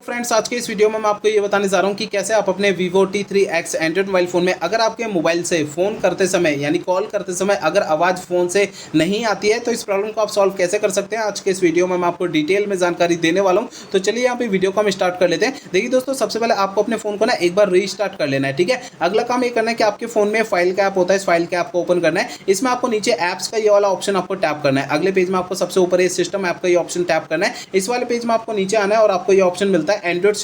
Friends, आज के इस वीडियो में मैं आपको ये बताने जा रहा हूँ कि कैसे आप अपने Vivo T3X Android mobile phone में अगर आपके मोबाइल से फ़ोन करते समय यानी कॉल करते समय अगर आवाज़ फ़ोन से नहीं आती है तो इस प्रॉब्लम को आप सॉल्व कैसे कर सकते हैं। आज के इस वीडियो में मैं आपको डिटेल में जानकारी देने वाला हूँ। तो चलिए यहाँ पे वीडियो को हम स्टार्ट कर लेते हैं। देखिए दोस्तों, सबसे पहले आपको अपने फ़ोन को ना एक बार रीस्टार्ट कर लेना है, ठीक है। अगला काम ये करना है कि आपके फ़ोन में फाइल का ऐप होता है, इस फाइल के ऐप को ओपन करना है। इसमें आपको नीचे ऐप्स का ये वाला ऑप्शन आपको टैप करना है। अगले पेज में आपको सबसे ऊपर ये सिस्टम ऐप का ये ऑप्शन टैप करना है। इस वाले पेज में आपको नीचे आना है और आपको ये ऑप्शन मिलता है एंड्रॉइड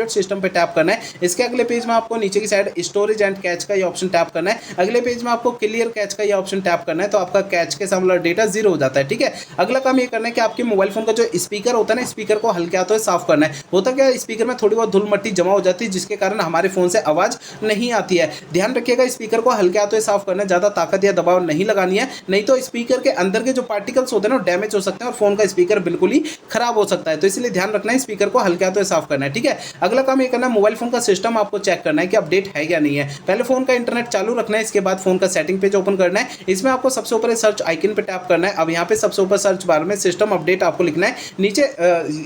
सिस्टम पे टैप करना है। इसके अगले पेज में आपको नीचे की साइड स्टोरेज एंड कैच का ये ऑप्शन टैप करना है। अगले पेज में आपको क्लियर कैच का ये ऑप्शन टैप करना है, तो आपका कैच के सामने डेटा जीरो हो जाता है, ठीक है। अगला काम ये करना है कि आपके मोबाइल फोन का जो स्पीकर होता है ना, स्पीकर को हल्के हाथों से साफ करना है। होता क्या है, स्पीकर में थोड़ी बहुत धूल मट्टी जमा हो जाती है जिसके कारण हमारे फोन से आवाज नहीं आती है। ध्यान रखिएगा, स्पीकर को हल्के हाथों से साफ करना है, ज्यादा ताकत या दबाव नहीं लगानी है, नहीं तो स्पीकर के अंदर के जो पार्टिकल्स होते हैं ना डैमेज हो सकते हैं और फोन का स्पीकर बिल्कुल ही खराब हो सकता है। तो इसलिए ध्यान रखना है, स्पीकर को हल्के हाथों से साफ करना है, ठीक है। अगला काम ये करना है, मोबाइल फोन का सिस्टम आपको चेक करना है कि अपडेट है या नहीं है। पहले फोन का इंटरनेट चालू रखना है, इसके बाद फोन का सेटिंग पेज ओपन करना है। इसमें आपको सबसे ऊपर सर्च आइकन पे टैप करना है। अब यहाँ पे सबसे ऊपर सर्च बार में सिस्टम अपडेट आपको लिखना है। नीचे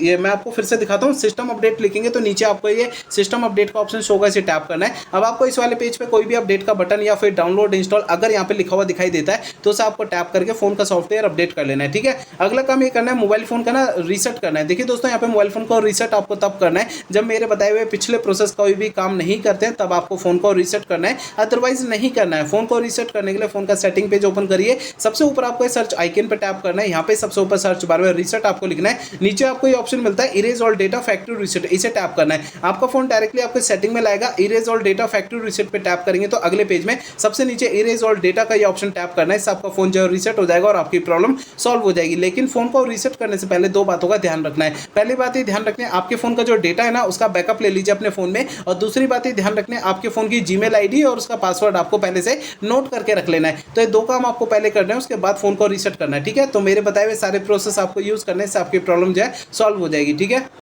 ये मैं आपको फिर से दिखाता हूँ, सिस्टम अपडेट लिखेंगे तो नीचे आपको ये सिस्टम अपडेट का ऑप्शन शो होगा, इसे टैप करना है। अब आपको इस वाले पेज पे कोई भी अपडेट का बटन या फिर डाउनलोड इंस्टॉल अगर यहाँ पे लिखा हुआ दिखाई देता है तो उसे आपको टैप करके फोन का सॉफ्टवेयर अपडेट कर लेना है, ठीक है। अगला काम ये करना है, मोबाइल फोन का ना रीसेट करना है। देखिए दोस्तों, यहाँ पे मोबाइल फोन को रीसेट आपको तब करना है जब मेरे बताए हुए पिछले प्रोसेस कोई भी काम नहीं करते हैं, तब आपको फोन को रीसेट करना है, अदरवाइज नहीं करना है। फोन को रीसेट करने के लिए फोन का सेटिंग पेज ओपन करिए। सबसे ऊपर आपको सर्च आइकन पे टैप करना है। यहाँ पे सबसे ऊपर सर्च बार में रीसेट आपको लिखना है। नीचे आपको ये ऑप्शन मिलता है erase all data factory reset, इसे टैप करना है। आपका फोन डायरेक्टली आपके सेटिंग में लाएगा। Erase all data factory reset पे टैप करेंगे तो अगले पेज में सबसे नीचे इरेज ऑल डेटा का ये ऑप्शन टैप करना है। इससे आपका फोन जो रीसेट हो जाएगा और आपकी प्रॉब्लम सॉल्व हो जाएगी। लेकिन फोन को रीसेट करने से पहले दो बातों का ध्यान रखना है। पहली बात ये ध्यान रखना है, आपके फोन का जो डेटा है ना उसका बैकअप ले लीजिए अपने फोन में। और दूसरी बात ये ध्यान रखना है, आपके फोन की जीमेल आईडी और उसका पासवर्ड आपको पहले से नोट करके रख लेना है। तो ये दो काम आपको पहले करना है, उसके बाद फोन को रीसेट करना है, ठीक है। तो मेरे बताए हुए सारे प्रोसेस आपको यूज करने से आपकी प्रॉब्लम जो है सॉल्व हो जाएगी, ठीक है।